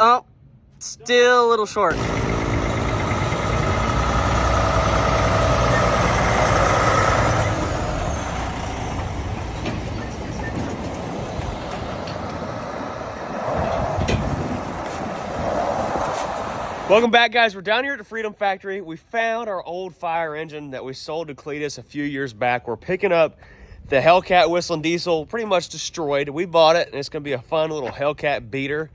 Oh, still a little short. Welcome back, guys. We're down here at the Freedom Factory. We found our old fire engine that we sold to Cletus a few years back. We're picking up the Hellcat whistling diesel, pretty much destroyed. We bought it, and it's going to be a fun little Hellcat beater.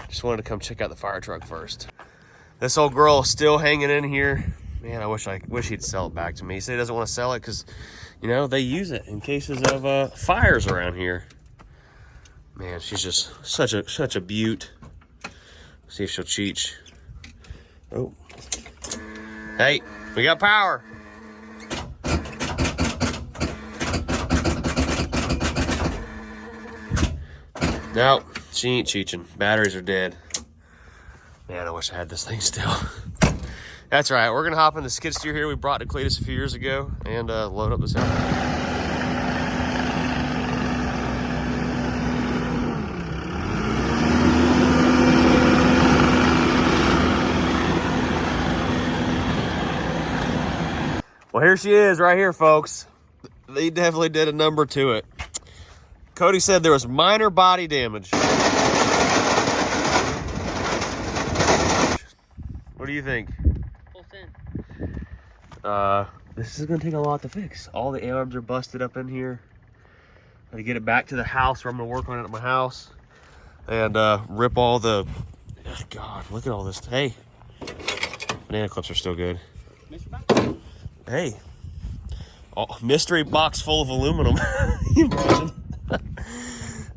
Just wanted to come check out the fire truck first. This old girl is still hanging in here. Man, I wish he'd sell it back to me. He said he doesn't want to sell it because, you know, they use it in cases of fires around here. Man, she's just such a beaut. See if she'll cheat. Oh, hey, we got power. No, she ain't cheating. Batteries are dead. Man, I wish I had this thing still. That's right, we're gonna hop in the skid steer here we brought to Cletus a few years ago and load up this Hellcat. Well, here she is right here, folks. They definitely did a number to it. Cody said there was minor body damage. What do you think? Full send. This is gonna take a lot to fix. All the arms are busted up in here. I gotta get it back to the house where I'm gonna work on it at my house. And rip all the, oh God, look at all this. Hey, banana clips are still good. Hey, mystery box full of aluminum. You imagine?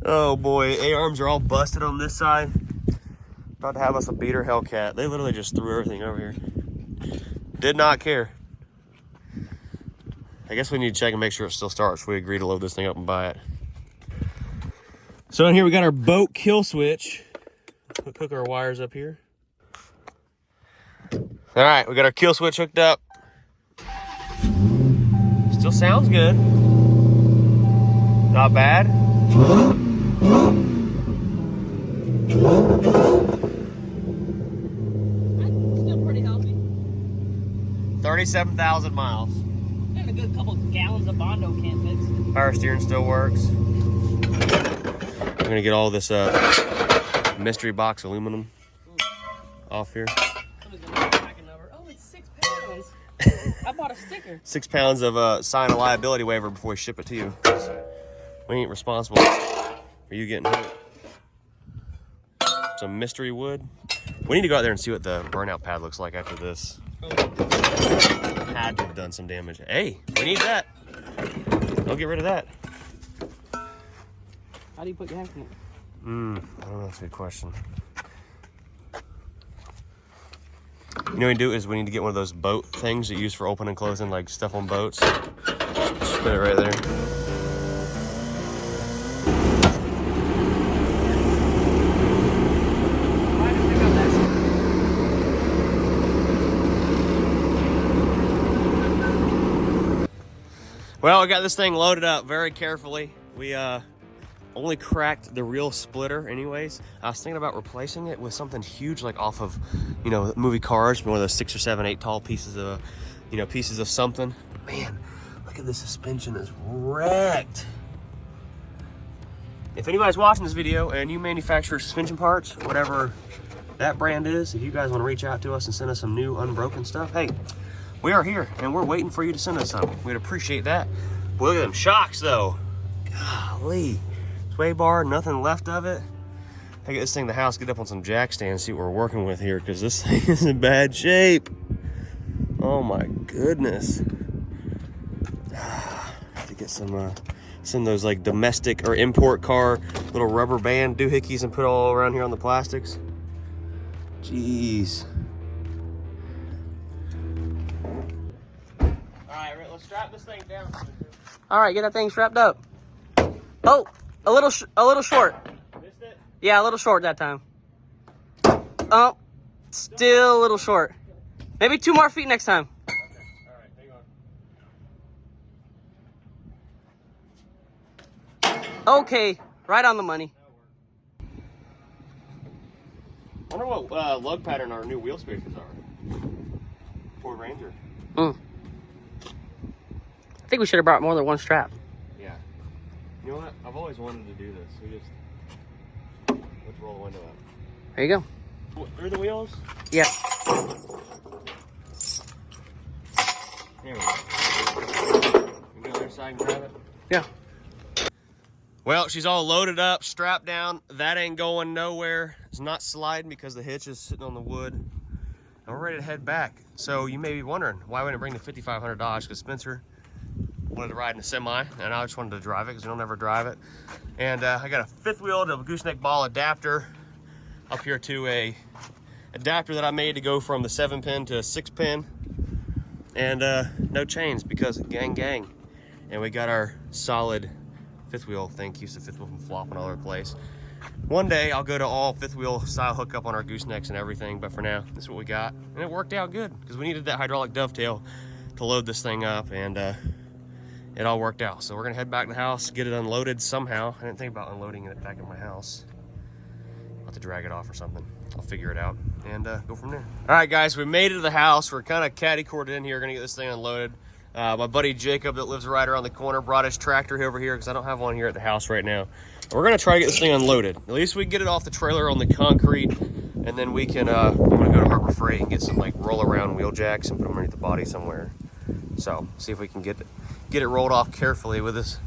Oh boy, A-arms are all busted on this side. About to have us a beater Hellcat. They literally just threw everything over here. Did not care. I guess we need to check and make sure it still starts. We agreed to load this thing up and buy it. So in here we got our boat kill switch. We'll hook our wires up here. All right, we got our kill switch hooked up. Still sounds good. Not bad. Still pretty healthy. 37,000 miles. And a good couple gallons of Bondo can't fix. Power steering still works. I'm gonna get all this mystery box aluminum off here. Oh, it's 6 pounds. I bought a sticker. 6 pounds of sign a liability waiver before we ship it to you. We ain't responsible for you getting hurt. Some mystery wood. We need to go out there and see what the burnout pad looks like after this. Had to have done some damage. Hey, we need that. Don't get rid of that. How do you put gas in it? I don't know, that's a good question. You know what we do is we need to get one of those boat things you use for opening and closing, like stuff on boats. Just put it right there. Well, I got this thing loaded up very carefully. We only cracked the real splitter anyways. I was thinking about replacing it with something huge, like off of, you know, movie Cars, one of those 6 or 7, 8 tall pieces of, you know, pieces of something. Man, look at this suspension is wrecked. If anybody's watching this video and you manufacture suspension parts, whatever that brand is, if you guys want to reach out to us and send us some new unbroken stuff, hey, we are here and we're waiting for you to send us some. We'd appreciate that. Boy, look at them shocks though. Golly. Sway bar, nothing left of it. I get this thing to the house, get up on some jack stands, see what we're working with here, because this thing is in bad shape. Oh my goodness. Have to get some those like domestic or import car little rubber band doohickeys and put all around here on the plastics. Jeez. All right, let's strap this thing down. All right, get that thing strapped up. Oh, a little short. Missed it? Yeah, a little short that time. Oh, still a little short. Maybe 2 more feet next time. Okay. All right, hang on. Okay, right on the money. I wonder what lug pattern our new wheel spacers are. Ford Ranger. I think we should have brought more than one strap. Yeah. You know what? I've always wanted to do this. Let's roll the window up. There you go. Through the wheels? Yeah. There we go. You go to the other side and grab it? Yeah. Well, she's all loaded up, strapped down. That ain't going nowhere. It's not sliding because the hitch is sitting on the wood. And we're ready to head back. So you may be wondering, why wouldn't I bring the $5,500? Because Spencer wanted to ride in a semi, and I just wanted to drive it because we don't ever drive it. And I got a fifth wheel to a gooseneck ball adapter up here to a adapter that I made to go from the 7-pin to a 6-pin. And no chains because gang. And we got our solid fifth wheel thing, keeps the fifth wheel from flopping all over the place. One day I'll go to all fifth wheel style hookup on our goosenecks and everything, but for now, this is what we got. And it worked out good because we needed that hydraulic dovetail to load this thing up, and it all worked out. So we're gonna head back to the house, get it unloaded somehow. I didn't think about unloading it back in my house. I'll have to drag it off or something. I'll figure it out and go from there. All right, guys, we made it to the house. We're kind of catty-cornered in here, gonna get this thing unloaded. My buddy Jacob that lives right around the corner brought his tractor over here because I don't have one here at the house right now. And we're gonna try to get this thing unloaded. At least we can get it off the trailer on the concrete, and then we can, I'm gonna go to Harbor Freight and get some like roll around wheel jacks and put them underneath the body somewhere. So see if we can get it rolled off carefully with this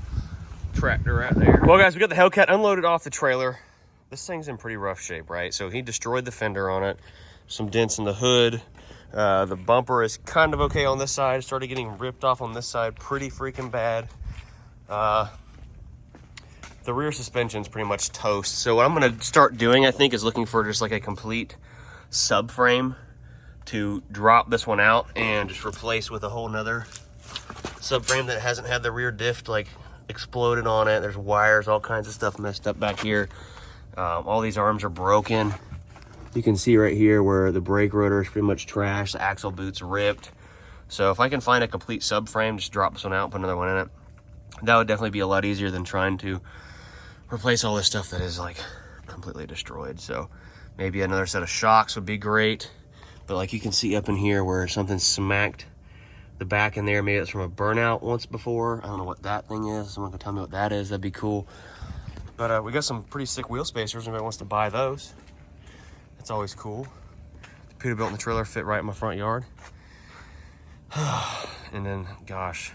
tractor right there. Well guys, we got the Hellcat unloaded off the trailer. This thing's in pretty rough shape, right? So he destroyed the fender on it, some dents in the hood. The bumper is kind of okay on this side. Started getting ripped off on this side pretty freaking bad. The rear suspension's pretty much toast. So what I'm gonna start doing, I think, is looking for just like a complete subframe to drop this one out and just replace with a whole nother subframe that hasn't had the rear diff like exploded on it. There's wires, all kinds of stuff messed up back here. All these arms are broken. You can see right here where the brake rotor is pretty much trashed, the axle boot's ripped. So if I can find a complete subframe, just drop this one out and put another one in it, that would definitely be a lot easier than trying to replace all this stuff that is like completely destroyed. So maybe another set of shocks would be great. But like you can see up in here where something smacked the back in there, maybe it's from a burnout once before. I don't know what that thing is. Someone can tell me what that is, that'd be cool. But we got some pretty sick wheel spacers. Anybody wants to buy those? It's always cool. The Peterbilt and the trailer fit right in my front yard. And then, gosh,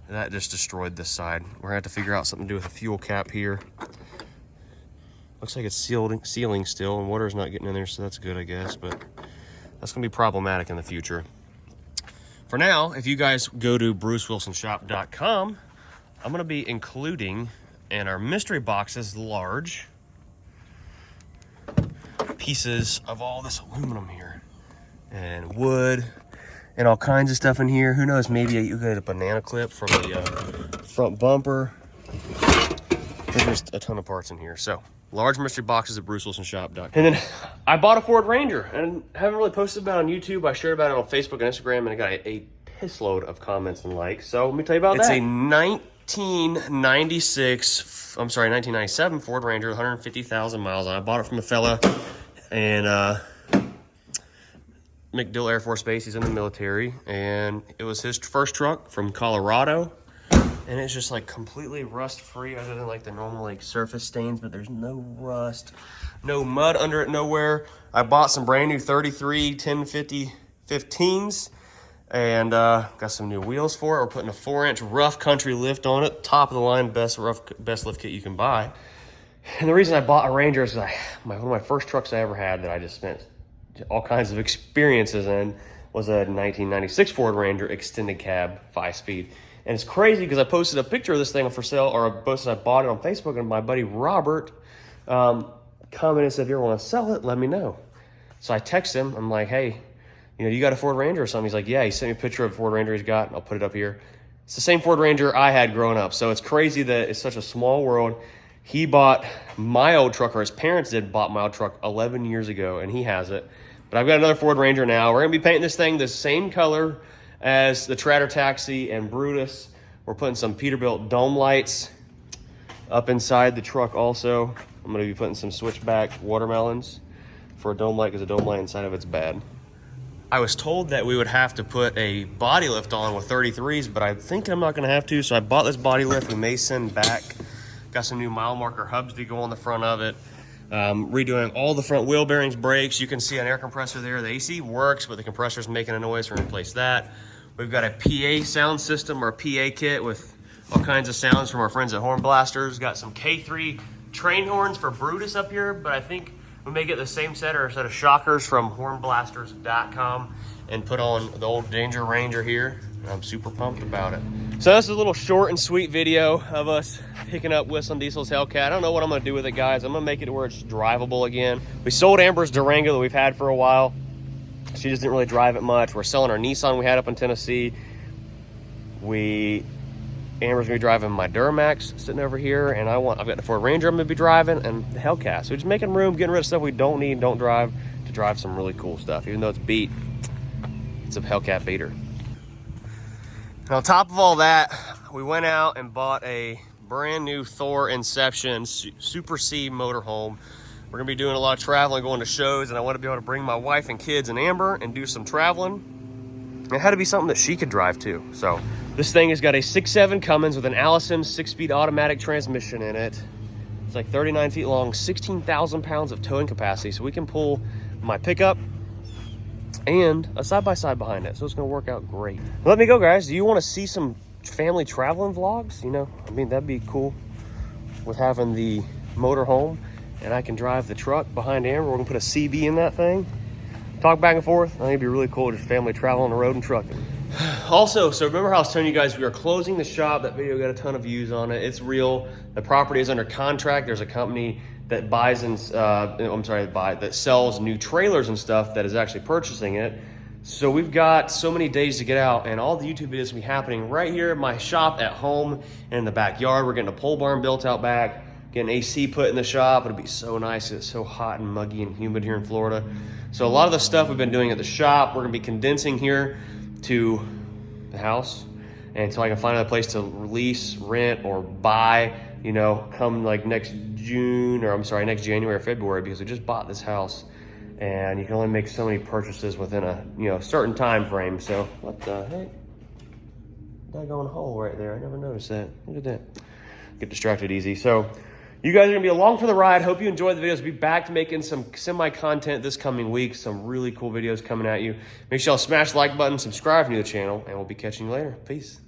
that just destroyed this side. We're gonna have to figure out something to do with a fuel cap here. Looks like it's sealing still, and water's not getting in there, so that's good, I guess. But that's gonna be problematic in the future. For now, if you guys go to brucewilsonshop.com, I'm gonna be including in our mystery boxes large pieces of all this aluminum here and wood and all kinds of stuff in here. Who knows, maybe you get a banana clip from the front bumper. There's just a ton of parts in here. So large mystery boxes at brucewilsonshop.com. And then I bought a Ford Ranger and haven't really posted about it on YouTube. I shared about it on Facebook and Instagram, and I got a piss load of comments and likes. So let me tell you about that. It's a 1997 Ford Ranger, 150,000 miles on it. I bought it from a fella in MacDill Air Force Base. He's in the military, and it was his first truck from Colorado, and it's just like completely rust free other than like the normal like surface stains, but there's no rust, no mud under it nowhere. I bought some brand new 33 1050 15s and got some new wheels for it. We're putting a 4-inch rough country lift on it, top of the line, best lift kit you can buy. And the reason I bought a Ranger is one of my first trucks I ever had that I just spent all kinds of experiences in was a 1996 Ford Ranger extended cab 5-speed. And it's crazy because I posted a picture of this thing for sale, or I bought it on Facebook, and my buddy Robert commented and said, if you ever want to sell it, let me know. So I text him. I'm like, hey, you got a Ford Ranger or something? He's like, yeah. He sent me a picture of a Ford Ranger he's got, and I'll put it up here. It's the same Ford Ranger I had growing up. So it's crazy that it's such a small world. He bought my old truck, or his parents bought my old truck 11 years ago, and he has it. But I've got another Ford Ranger now. We're going to be painting this thing the same color as the Tratter Taxi and Brutus. We're putting some Peterbilt dome lights up inside the truck also. I'm going to be putting some switchback watermelons for a dome light because a dome light inside of it's bad. I was told that we would have to put a body lift on with 33s, but I think I'm not gonna have to, so I bought this body lift. We may send back. Got some new mile marker hubs to go on the front of it. Redoing all the front wheel bearings, brakes. You can see an air compressor there. The AC works, but the compressor's making a noise. We're gonna replace that. We've got a PA sound system or a PA kit with all kinds of sounds from our friends at Horn Blasters. Got some K3 train horns for Brutus up here, but I think we may get the same set or a set of shockers from hornblasters.com and put on the old Danger Ranger here. I'm super pumped about it. So this is a little short and sweet video of us picking up Whistling Diesel's Hellcat. I don't know what I'm gonna do with it, guys. I'm gonna make it to where it's drivable again. We sold Amber's Durango that we've had for a while. She just didn't really drive it much. We're selling our Nissan we had up in Tennessee. Amber's gonna be driving my Duramax sitting over here, and I've got the Ford Ranger I'm gonna be driving, and the Hellcat. So just making room, getting rid of stuff we don't need, don't drive, to drive some really cool stuff. Even though it's beat, it's a Hellcat beater. And on top of all that, we went out and bought a brand new Thor Inception Super C motorhome. We're gonna be doing a lot of traveling, going to shows, and I want to be able to bring my wife and kids and Amber and do some traveling. It had to be something that she could drive too. So this thing has got a 6.7 Cummins with an Allison 6-speed automatic transmission in it. It's like 39 feet long, 16,000 pounds of towing capacity. So we can pull my pickup and a side-by-side behind it. So it's gonna work out great. Let me go, guys. Do you want to see some family traveling vlogs? You know, I mean, that'd be cool with having the motor home, and I can drive the truck behind Amber. We're gonna put a CB in that thing. Talk back and forth. I think it'd be really cool, just family travel on the road and trucking. Also, so remember how I was telling you guys we are closing the shop. That video got a ton of views on it. It's real. The property is under contract. There's a company that that sells new trailers and stuff that is actually purchasing it. So we've got so many days to get out, and all the YouTube videos will be happening right here at my shop at home and in the backyard. We're getting a pole barn built out back, getting AC put in the shop. It'll be so nice. It's so hot and muggy and humid here in Florida. So a lot of the stuff we've been doing at the shop, we're gonna be condensing here to the house until I can find another place to lease, rent, or buy, you know, come like next January or February, because we just bought this house and you can only make so many purchases within a, you know, certain time frame. So what the heck? Daggone hole right there. I never noticed that. Look at that. Get distracted easy. So you guys are gonna be along for the ride. Hope you enjoyed the videos. We'll be back to making some semi-content this coming week. Some really cool videos coming at you. Make sure y'all smash the like button, subscribe to the channel, and we'll be catching you later. Peace.